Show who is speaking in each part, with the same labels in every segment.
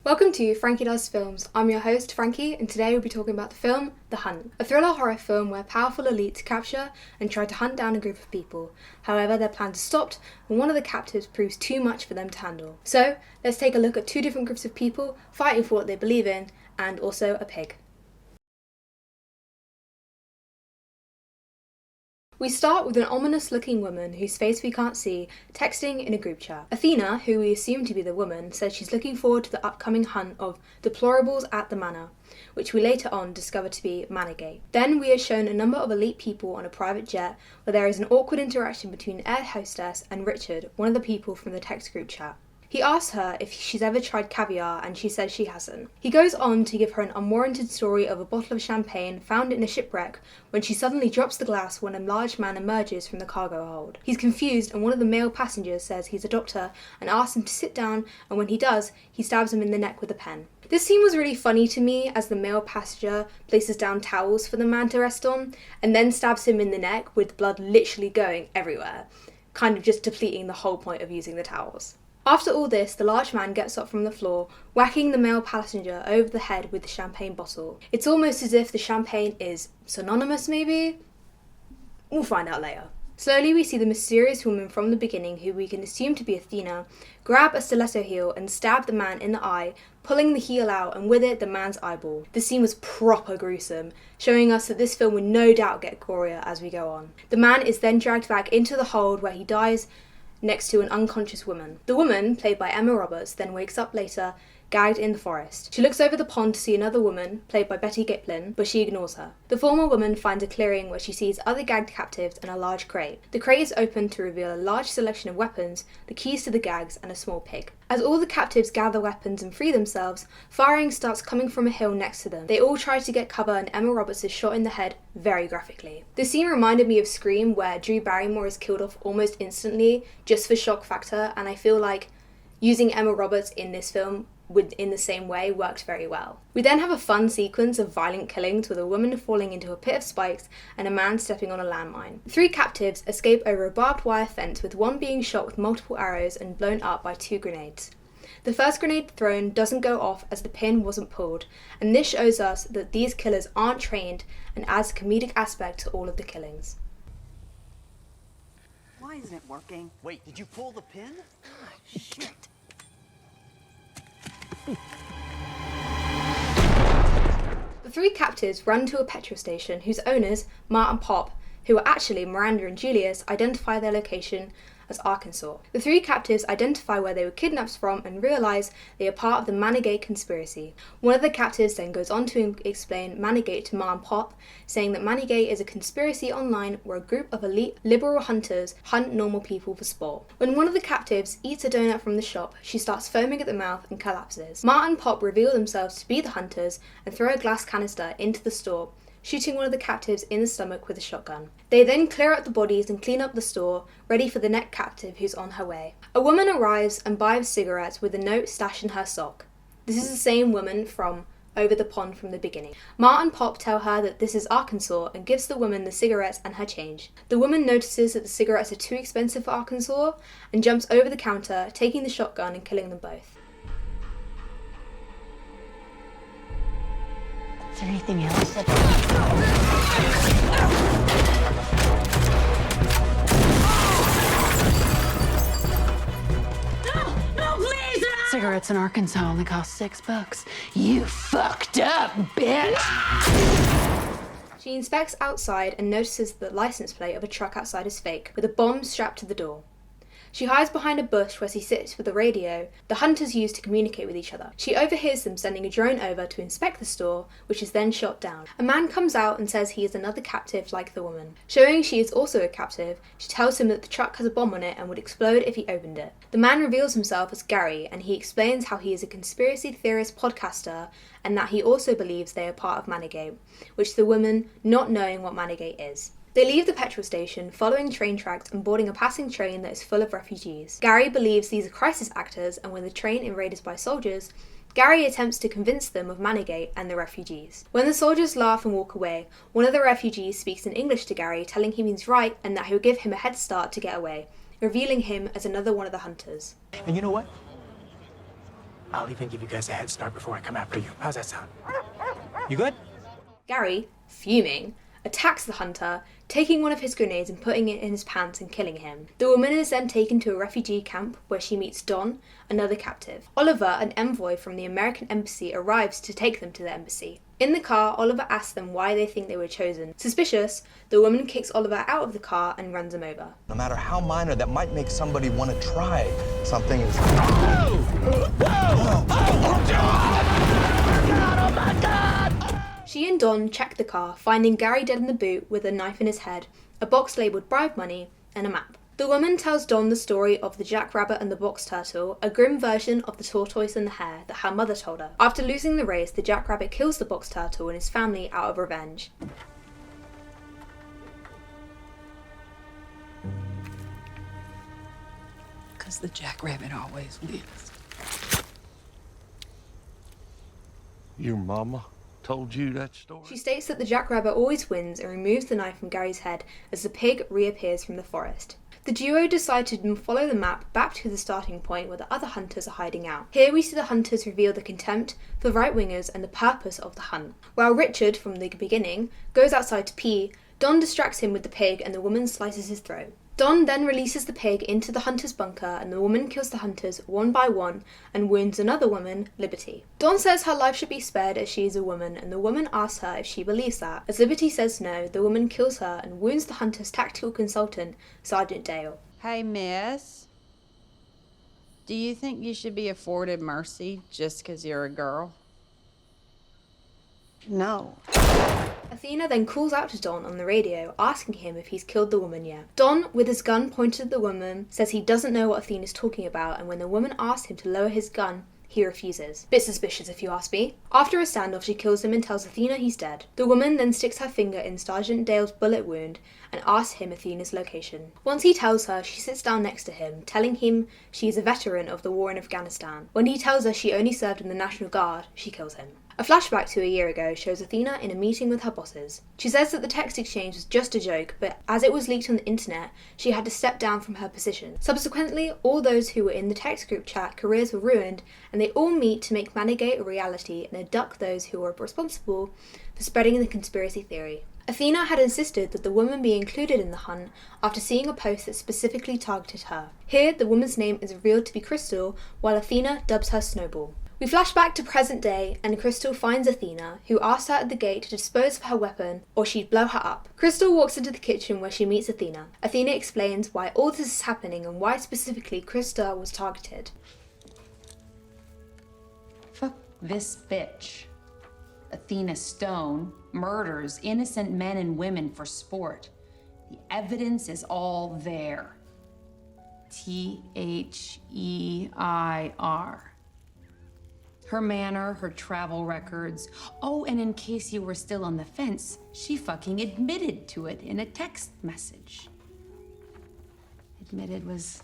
Speaker 1: Welcome to Frankie Does Films. I'm your host, Frankie, and today we'll be talking about the film The Hunt, a thriller horror film where powerful elites capture and try to hunt down a group of people. However, their plans are stopped when one of the captives proves too much for them to handle. So, let's take a look at two different groups of people fighting for what they believe in, and also a pig. We start with an ominous-looking woman whose face we can't see, texting in a group chat. Athena, who we assume to be the woman, says she's looking forward to the upcoming hunt of deplorables at the manor, which we later on discover to be Manigate. Then we are shown a number of elite people on a private jet, where there is an awkward interaction between air hostess and Richard, one of the people from the text group chat. He asks her if she's ever tried caviar and she says she hasn't. He goes on to give her an unwarranted story of a bottle of champagne found in a shipwreck when she suddenly drops the glass when a large man emerges from the cargo hold. He's confused and one of the male passengers says he's a doctor and asks him to sit down, and when he does, he stabs him in the neck with a pen. This scene was really funny to me as the male passenger places down towels for the man to rest on and then stabs him in the neck with blood literally going everywhere, kind of just depleting the whole point of using the towels. After all this, the large man gets up from the floor, whacking the male passenger over the head with the champagne bottle. It's almost as if the champagne is synonymous, maybe? We'll find out later. Slowly we see the mysterious woman from the beginning, who we can assume to be Athena, grab a stiletto heel and stab the man in the eye, pulling the heel out and with it the man's eyeball. The scene was proper gruesome, showing us that this film would no doubt get gorier as we go on. The man is then dragged back into the hold where he dies next to an unconscious woman. The woman, played by Emma Roberts, then wakes up later, gagged in the forest. She looks over the pond to see another woman, played by Betty Giplin, but she ignores her. The former woman finds a clearing where she sees other gagged captives and a large crate. The crate is opened to reveal a large selection of weapons, the keys to the gags, and a small pig. As all the captives gather weapons and free themselves, firing starts coming from a hill next to them. They all try to get cover and Emma Roberts is shot in the head very graphically. This scene reminded me of Scream, where Drew Barrymore is killed off almost instantly just for shock factor, and I feel like using Emma Roberts in this film in the same way worked very well. We then have a fun sequence of violent killings with a woman falling into a pit of spikes and a man stepping on a landmine. Three captives escape over a barbed wire fence, with one being shot with multiple arrows and blown up by two grenades. The first grenade thrown doesn't go off as the pin wasn't pulled, and this shows us that these killers aren't trained and adds a comedic aspect to all of the killings.
Speaker 2: Why isn't it working?
Speaker 3: Wait, did you pull the pin?
Speaker 2: Shit.
Speaker 1: The three captives run to a petrol station whose owners, Mart and Pop, who are actually Miranda and Julius, identify their location as Arkansas. The three captives identify where they were kidnapped from and realise they are part of the Manigate conspiracy. One of the captives then goes on to explain Manigate to Ma and Pop, saying that Manigate is a conspiracy online where a group of elite liberal hunters hunt normal people for sport. When one of the captives eats a donut from the shop, she starts foaming at the mouth and collapses. Ma and Pop reveal themselves to be the hunters and throw a glass canister into the store, shooting one of the captives in the stomach with a shotgun. They then clear out the bodies and clean up the store, ready for the next captive who's on her way. A woman arrives and buys cigarettes with a note stashed in her sock. This is the same woman from over the pond from the beginning. Ma and Pop tell her that this is Arkansas and gives the woman the cigarettes and her change. The woman notices that the cigarettes are too expensive for Arkansas and jumps over the counter, taking the shotgun and killing them both.
Speaker 2: Is there anything else that... No, please! Cigarettes in Arkansas only cost $6. You fucked up, bitch!
Speaker 1: She inspects outside and notices that the license plate of a truck outside is fake, with a bomb strapped to the door. She hides behind a bush where she sits with a radio the hunters use to communicate with each other. She overhears them sending a drone over to inspect the store, which is then shot down. A man comes out and says he is another captive like the woman. Showing she is also a captive, she tells him that the truck has a bomb on it and would explode if he opened it. The man reveals himself as Gary, and he explains how he is a conspiracy theorist podcaster and that he also believes they are part of Manigate, which the woman not knowing what Manigate is. They leave the petrol station, following train tracks and boarding a passing train that is full of refugees. Gary believes these are crisis actors, and when the train is raided by soldiers, Gary attempts to convince them of Manigate and the refugees. When the soldiers laugh and walk away, one of the refugees speaks in English to Gary, telling him he's right and that he'll give him a head start to get away, revealing him as another one of the hunters.
Speaker 3: And you know what? I'll even give you guys a head start before I come after you. How's that sound? You good?
Speaker 1: Gary, fuming, attacks the hunter, taking one of his grenades and putting it in his pants and killing him. The woman is then taken to a refugee camp where she meets Don, another captive. Oliver, an envoy from the American embassy, arrives to take them to the embassy. In the car, Oliver asks them why they think they were chosen. Suspicious, the woman kicks Oliver out of the car and runs him over.
Speaker 4: No matter how minor that might make somebody want to try something is...
Speaker 1: She and Don check the car, finding Gary dead in the boot with a knife in his head, a box labelled bribe money, and a map. The woman tells Don the story of the jackrabbit and the box turtle, a grim version of the tortoise and the hare that her mother told her. After losing the race, the jackrabbit kills the box turtle and his family out of revenge.
Speaker 2: Because the jackrabbit always wins.
Speaker 5: Your mama told you that story?
Speaker 1: She states that the jackrabbit always wins and removes the knife from Gary's head as the pig reappears from the forest. The duo decide to follow the map back to the starting point where the other hunters are hiding out. Here we see the hunters reveal the contempt for right-wingers and the purpose of the hunt. While Richard, from the beginning, goes outside to pee, Don distracts him with the pig and the woman slices his throat. Don then releases the pig into the hunter's bunker and the woman kills the hunters one by one and wounds another woman, Liberty. Don says her life should be spared as she is a woman and the woman asks her if she believes that. As Liberty says no, the woman kills her and wounds the hunter's tactical consultant, Sergeant Dale.
Speaker 6: Hey, miss. Do you think you should be afforded mercy just 'cause you're a girl?
Speaker 2: No.
Speaker 1: Athena then calls out to Don on the radio, asking him if he's killed the woman yet. Don, with his gun pointed at the woman, says he doesn't know what Athena's talking about, and when the woman asks him to lower his gun, he refuses. Bit suspicious if you ask me. After a standoff, she kills him and tells Athena he's dead. The woman then sticks her finger in Sergeant Dale's bullet wound and asks him Athena's location. Once he tells her, she sits down next to him, telling him she is a veteran of the war in Afghanistan. When he tells her she only served in the National Guard, she kills him. A flashback to a year ago shows Athena in a meeting with her bosses. She says that the text exchange was just a joke, but as it was leaked on the internet, she had to step down from her position. Subsequently, all those who were in the text group chat careers were ruined, and they all meet to make Manigate a reality and abduct those who were responsible for spreading the conspiracy theory. Athena had insisted that the woman be included in the hunt after seeing a post that specifically targeted her. Here, the woman's name is revealed to be Crystal, while Athena dubs her Snowball. We flash back to present day, and Crystal finds Athena, who asks her at the gate to dispose of her weapon or she'd blow her up. Crystal walks into the kitchen where she meets Athena. Athena explains why all this is happening and why specifically Crystal was targeted.
Speaker 2: Fuck this bitch. Athena Stone murders innocent men and women for sport. The evidence is all there. Their. Her manner, her travel records. Oh, and in case you were still on the fence, she fucking admitted to it in a text message. Admitted was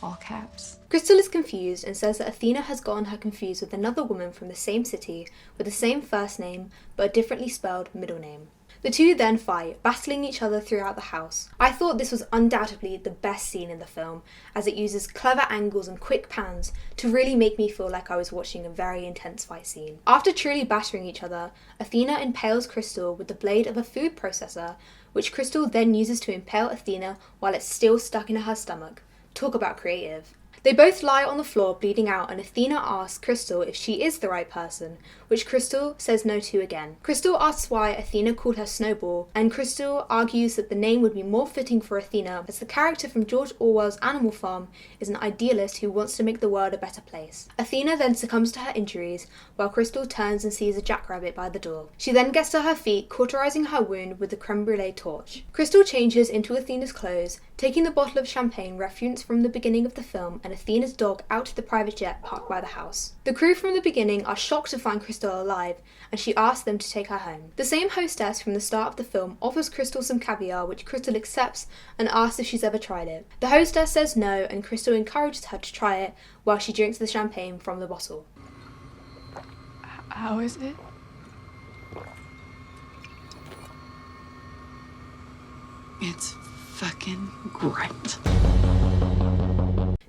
Speaker 2: all caps.
Speaker 1: Crystal is confused and says that Athena has gotten her confused with another woman from the same city with the same first name but a differently spelled middle name. The two then fight, battling each other throughout the house. I thought this was undoubtedly the best scene in the film, as it uses clever angles and quick pans to really make me feel like I was watching a very intense fight scene. After truly battering each other, Athena impales Crystal with the blade of a food processor, which Crystal then uses to impale Athena while it's still stuck in her stomach. Talk about creative. They both lie on the floor bleeding out and Athena asks Crystal if she is the right person, which Crystal says no to again. Crystal asks why Athena called her Snowball, and Crystal argues that the name would be more fitting for Athena as the character from George Orwell's Animal Farm is an idealist who wants to make the world a better place. Athena then succumbs to her injuries while Crystal turns and sees a jackrabbit by the door. She then gets to her feet, cauterizing her wound with the creme brulee torch. Crystal changes into Athena's clothes, taking the bottle of champagne referenced from the beginning of the film and Athena's dog out to the private jet parked by the house. The crew from the beginning are shocked to find Crystal alive, and she asks them to take her home. The same hostess from the start of the film offers Crystal some caviar, which Crystal accepts and asks if she's ever tried it. The hostess says no, and Crystal encourages her to try it while she drinks the champagne from the bottle.
Speaker 7: How is it?
Speaker 2: It's fucking great.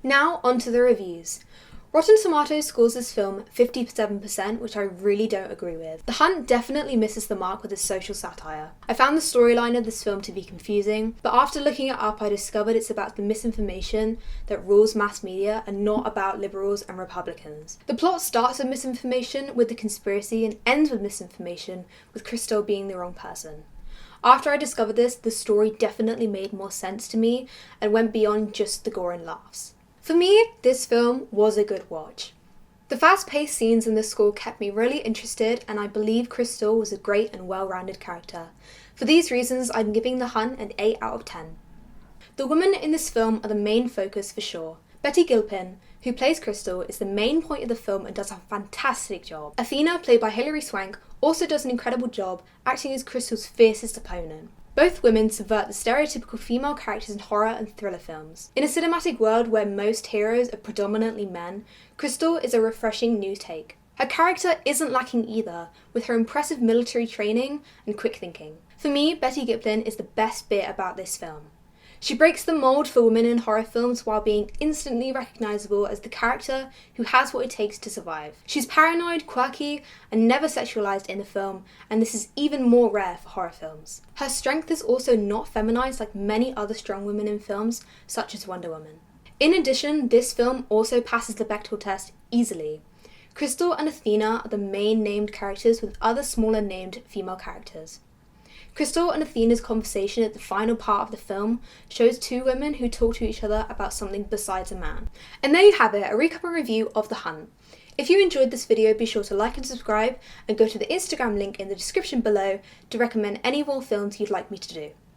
Speaker 1: Now onto the reviews. Rotten Tomatoes scores this film 57%, which I really don't agree with. The Hunt definitely misses the mark with its social satire. I found the storyline of this film to be confusing, but after looking it up I discovered it's about the misinformation that rules mass media and not about liberals and Republicans. The plot starts with misinformation with the conspiracy and ends with misinformation with Crystal being the wrong person. After I discovered this, the story definitely made more sense to me and went beyond just the gore and laughs. For me, this film was a good watch. The fast-paced scenes in the school kept me really interested, and I believe Crystal was a great and well-rounded character. For these reasons, I'm giving The Hunt an 8 out of 10. The women in this film are the main focus for sure. Betty Gilpin, who plays Crystal, is the main point of the film and does a fantastic job. Athena, played by Hilary Swank, also does an incredible job acting as Crystal's fiercest opponent. Both women subvert the stereotypical female characters in horror and thriller films. In a cinematic world where most heroes are predominantly men, Crystal is a refreshing new take. Her character isn't lacking either, with her impressive military training and quick thinking. For me, Betty Gilpin is the best bit about this film. She breaks the mold for women in horror films while being instantly recognisable as the character who has what it takes to survive. She's paranoid, quirky, and never sexualised in the film, and this is even more rare for horror films. Her strength is also not feminised like many other strong women in films, such as Wonder Woman. In addition, this film also passes the Bechdel test easily. Crystal and Athena are the main named characters with other smaller named female characters. Crystal and Athena's conversation at the final part of the film shows two women who talk to each other about something besides a man. And there you have it, a recap and review of The Hunt. If you enjoyed this video, be sure to like and subscribe, and go to the Instagram link in the description below to recommend any more films you'd like me to do.